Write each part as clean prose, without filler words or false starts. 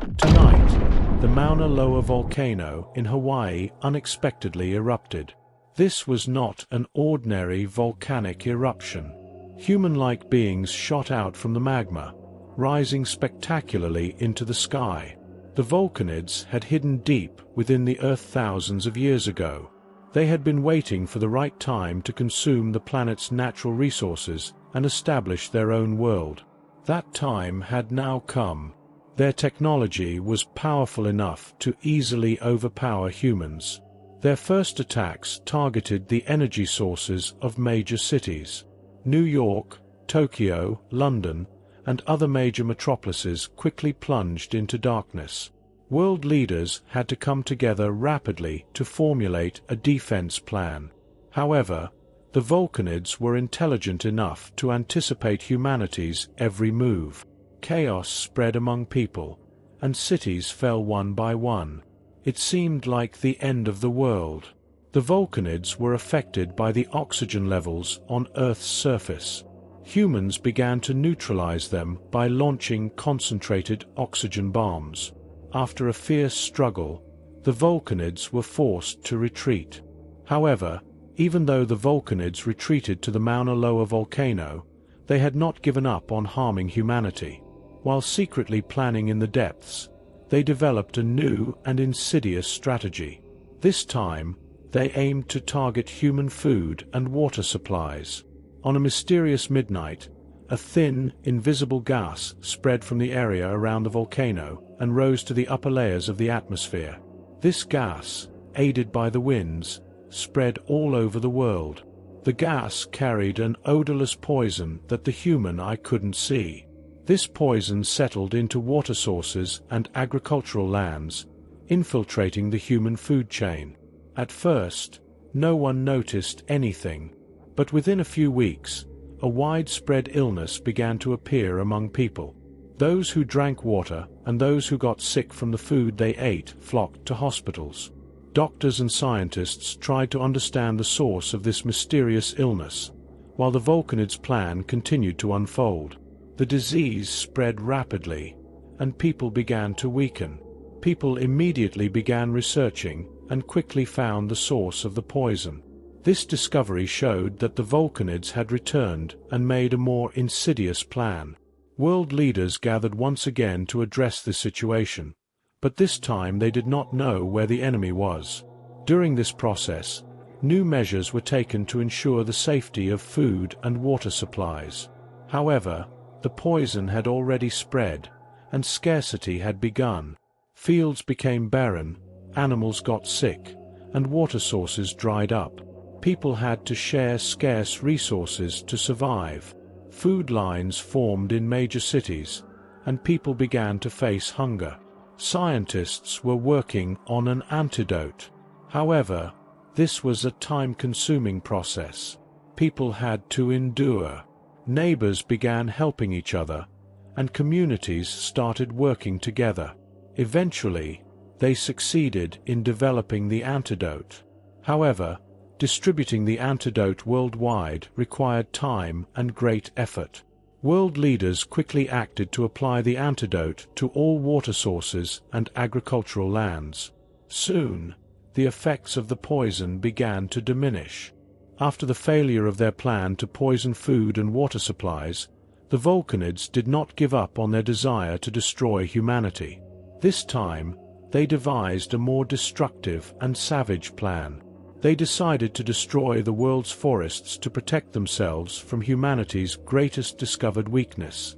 Tonight, the Mauna Loa volcano in Hawaii unexpectedly erupted. This was not an ordinary volcanic eruption. Human-like beings shot out from the magma, rising spectacularly into the sky. The volcanids had hidden deep within the Earth thousands of years ago. They had been waiting for the right time to consume the planet's natural resources and establish their own world. That time had now come. Their technology was powerful enough to easily overpower humans. Their first attacks targeted the energy sources of major cities. New York, Tokyo, London, and other major metropolises quickly plunged into darkness. World leaders had to come together rapidly to formulate a defense plan. However, the volcanids were intelligent enough to anticipate humanity's every move. Chaos spread among people, and cities fell one by one. It seemed like the end of the world. The volcanids were affected by the oxygen levels on Earth's surface. Humans began to neutralize them by launching concentrated oxygen bombs. After a fierce struggle, the volcanids were forced to retreat. However, even though the volcanids retreated to the Mauna Loa volcano, they had not given up on harming humanity. While secretly planning in the depths, they developed a new and insidious strategy. This time, they aimed to target human food and water supplies. On a mysterious midnight, a thin, invisible gas spread from the area around the volcano and rose to the upper layers of the atmosphere. This gas, aided by the winds, spread all over the world. The gas carried an odorless poison that the human eye couldn't see. This poison settled into water sources and agricultural lands, infiltrating the human food chain. At first, no one noticed anything, but within a few weeks, a widespread illness began to appear among people. Those who drank water and those who got sick from the food they ate flocked to hospitals. Doctors and scientists tried to understand the source of this mysterious illness, while the volcanids' plan continued to unfold. The disease spread rapidly, and people began to weaken. People immediately began researching and quickly found the source of the poison. This discovery showed that the volcanids had returned and made a more insidious plan. World leaders gathered once again to address this situation, but this time they did not know where the enemy was. During this process, new measures were taken to ensure the safety of food and water supplies. However, the poison had already spread, and scarcity had begun. Fields became barren, animals got sick, and water sources dried up. People had to share scarce resources to survive. Food lines formed in major cities, and people began to face hunger. Scientists were working on an antidote. However, this was a time-consuming process. People had to endure. Neighbors began helping each other, and communities started working together. Eventually, they succeeded in developing the antidote. However, distributing the antidote worldwide required time and great effort. World leaders quickly acted to apply the antidote to all water sources and agricultural lands. Soon, the effects of the poison began to diminish. After the failure of their plan to poison food and water supplies, the volcanids did not give up on their desire to destroy humanity. This time, they devised a more destructive and savage plan. They decided to destroy the world's forests to protect themselves from humanity's greatest discovered weakness: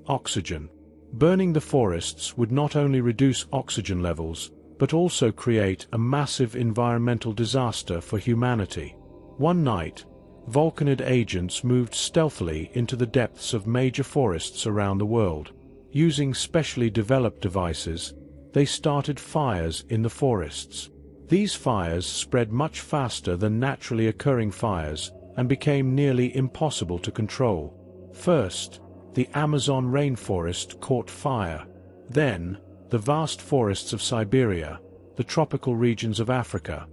oxygen. Burning the forests would not only reduce oxygen levels, but also create a massive environmental disaster for humanity. One night, volcanid agents moved stealthily into the depths of major forests around the world. Using specially developed devices, they started fires in the forests. These fires spread much faster than naturally occurring fires and became nearly impossible to control. First, the Amazon rainforest caught fire. Then, the vast forests of Siberia, the tropical regions of Africa,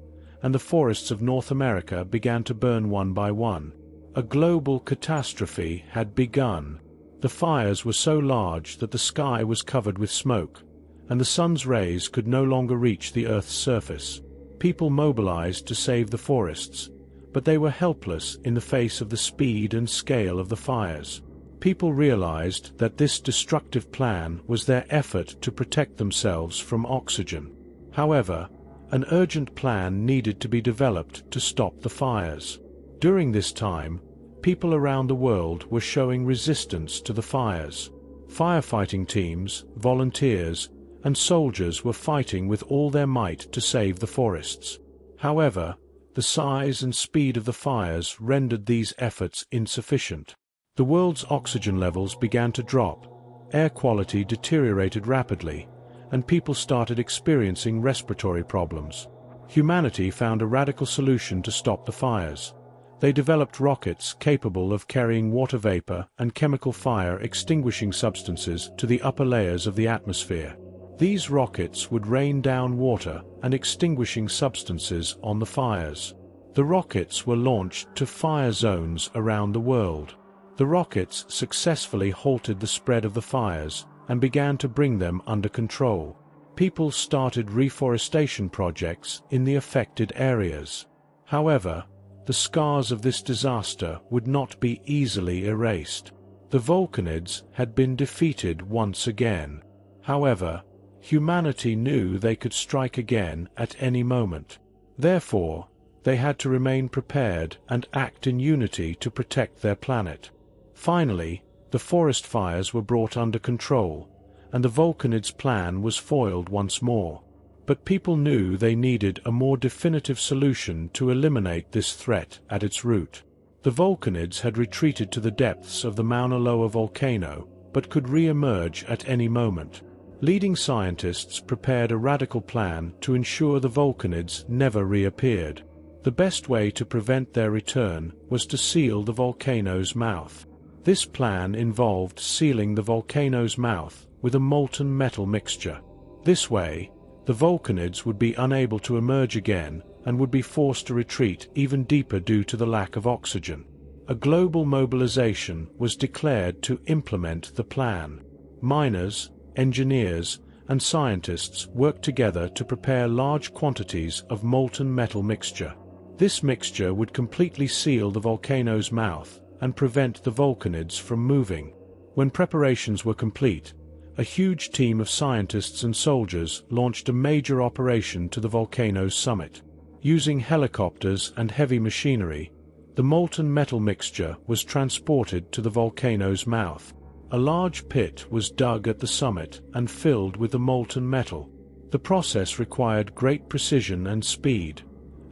and the forests of North America began to burn one by one. A global catastrophe had begun. The fires were so large that the sky was covered with smoke, and the sun's rays could no longer reach the Earth's surface. People mobilized to save the forests, but they were helpless in the face of the speed and scale of the fires. People realized that this destructive plan was their effort to protect themselves from oxygen. However, an urgent plan needed to be developed to stop the fires. During this time, people around the world were showing resistance to the fires. Firefighting teams, volunteers, and soldiers were fighting with all their might to save the forests. However, the size and speed of the fires rendered these efforts insufficient. The world's oxygen levels began to drop, air quality deteriorated rapidly, and people started experiencing respiratory problems. Humanity found a radical solution to stop the fires. They developed rockets capable of carrying water vapor and chemical fire extinguishing substances to the upper layers of the atmosphere. These rockets would rain down water and extinguishing substances on the fires. The rockets were launched to fire zones around the world. The rockets successfully halted the spread of the fires and began to bring them under control. People started reforestation projects in the affected areas. However, the scars of this disaster would not be easily erased. The volcanids had been defeated once again. However, humanity knew they could strike again at any moment. Therefore, they had to remain prepared and act in unity to protect their planet. Finally, the forest fires were brought under control, and the volcanids' plan was foiled once more. But people knew they needed a more definitive solution to eliminate this threat at its root. The volcanids had retreated to the depths of the Mauna Loa volcano, but could re-emerge at any moment. Leading scientists prepared a radical plan to ensure the volcanids never reappeared. The best way to prevent their return was to seal the volcano's mouth. This plan involved sealing the volcano's mouth with a molten metal mixture. This way, the volcanids would be unable to emerge again and would be forced to retreat even deeper due to the lack of oxygen. A global mobilization was declared to implement the plan. Miners, engineers, and scientists worked together to prepare large quantities of molten metal mixture. This mixture would completely seal the volcano's mouth and prevent the volcanids from moving. When preparations were complete, a huge team of scientists and soldiers launched a major operation to the volcano's summit. Using helicopters and heavy machinery, the molten metal mixture was transported to the volcano's mouth. A large pit was dug at the summit and filled with the molten metal. The process required great precision and speed,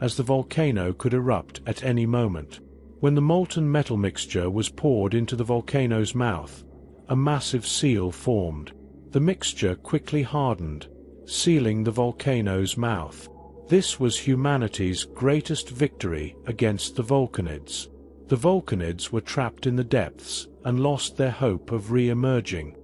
as the volcano could erupt at any moment. When the molten metal mixture was poured into the volcano's mouth, a massive seal formed. The mixture quickly hardened, sealing the volcano's mouth. This was humanity's greatest victory against the volcanids. The volcanids were trapped in the depths and lost their hope of re-emerging.